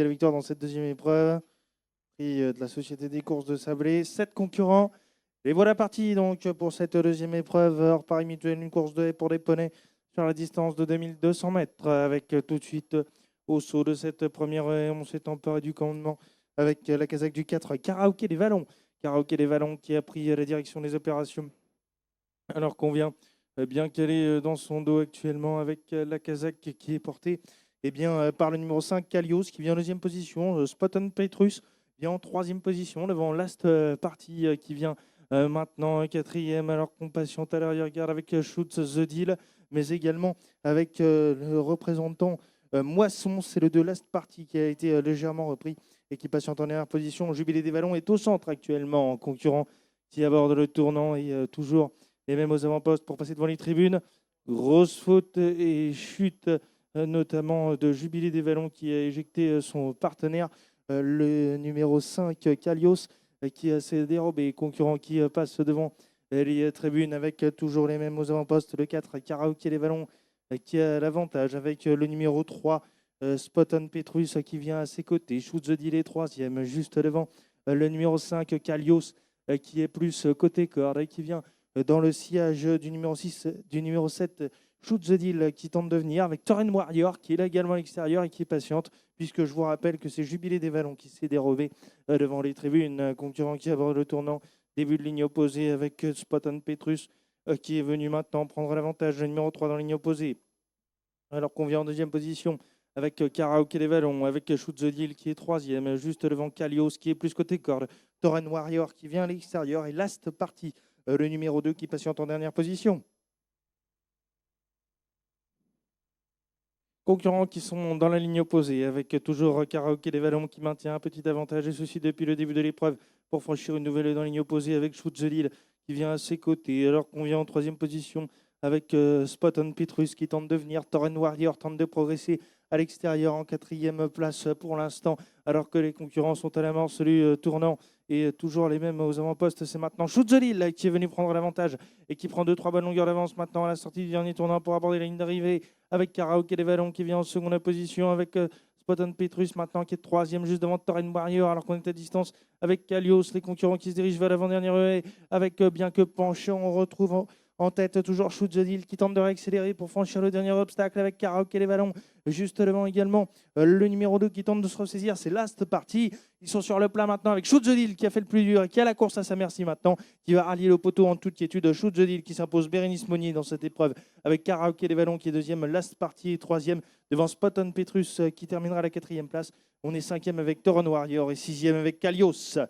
la victoire dans cette deuxième épreuve. Prix de la Société des courses de Sablé. 7 concurrents. Les voilà partis donc pour cette deuxième épreuve hors Paris mutuel, une course de haie pour des poneys sur la distance de 2200 mètres avec tout de suite au saut de cette première haie. On s'est emparé du commandement avec la casaque du 4, Karaoké des Vallons. Karaoké des Vallons qui a pris la direction des opérations alors qu'on vient bien calé dans son dos actuellement avec la casaque qui est portée par le numéro 5, Kalios, qui vient en deuxième position. Spotton Petrus vient en troisième position devant Last Party qui vient maintenant quatrième, alors qu'on patiente à l'arrière-garde avec Shoot the Deal, mais également avec le représentant Moisson. C'est le de Last Party qui a été légèrement repris et qui patiente en dernière position. Jubilé des Vallons est au centre actuellement, en concurrent qui aborde le tournant et toujours les mêmes aux avant-postes pour passer devant les tribunes. Grosse faute et chute notamment de Jubilé des Vallons qui a éjecté son partenaire, le numéro 5, Kalios, qui s'est dérobé. Concurrent qui passe devant les tribunes avec toujours les mêmes aux avant-postes. Le 4, Karaoké les Vallons, qui a l'avantage avec le numéro 3, Spotton Petrus, qui vient à ses côtés. Shoot the Deal est troisième, juste devant le numéro 5, Kalios, qui est plus côté corde et qui vient dans le sillage du numéro 6, du numéro 7, Shoot the Deal, qui tente de venir avec Torren Warrior qui est là également à l'extérieur et qui est patiente, puisque je vous rappelle que c'est Jubilé des Vallons qui s'est dérobé devant les tribunes. Concurrent qui aborde le tournant, début de ligne opposée avec Spotton Petrus qui est venu maintenant prendre l'avantage, le numéro 3 dans la ligne opposée. Alors qu'on vient en deuxième position avec Karaoké les Vallons, avec Shoot the Deal qui est troisième, juste devant Kalios qui est plus côté corde, Torren Warrior qui vient à l'extérieur et Last Party, le numéro 2 qui patiente en dernière position. Concurrents qui sont dans la ligne opposée avec toujours Karaoké les Vallons qui maintient un petit avantage, et ceci depuis le début de l'épreuve, pour franchir une nouvelle dans la ligne opposée avec Shoot the Deal qui vient à ses côtés, alors qu'on vient en troisième position avec Spotton Petrus qui tente de venir. Torren Warrior tente de progresser à l'extérieur en quatrième place pour l'instant, alors que les concurrents sont à l'amorce du tournant et toujours les mêmes aux avant-postes. C'est maintenant Shoot the Deal qui est venu prendre l'avantage et qui prend 2-3 bonnes longueurs d'avance maintenant à la sortie du dernier tournant pour aborder la ligne d'arrivée avec Karaoké les Vallons qui vient en seconde position avec Spotton Petrus maintenant qui est troisième juste devant Torren Warrior, alors qu'on est à distance avec Kalios. Les concurrents qui se dirigent vers l'avant-dernière haie avec bien que penché, on retrouve en tête toujours Shoot the Deal qui tente de réaccélérer pour franchir le dernier obstacle avec Karaoké les Vallons. Juste devant également le numéro 2 qui tente de se ressaisir, c'est Last Party. Ils sont sur le plat maintenant avec Shoot the Deal qui a fait le plus dur et qui a la course à sa merci maintenant, qui va rallier le poteau en toute quiétude. Shoot the Deal qui s'impose Bérénice Monnier dans cette épreuve avec Karaoké les Vallons qui est deuxième, Last Party est troisième devant Spotton Petrus qui terminera à la quatrième place. On est cinquième avec Torren Warrior et sixième avec Kalios.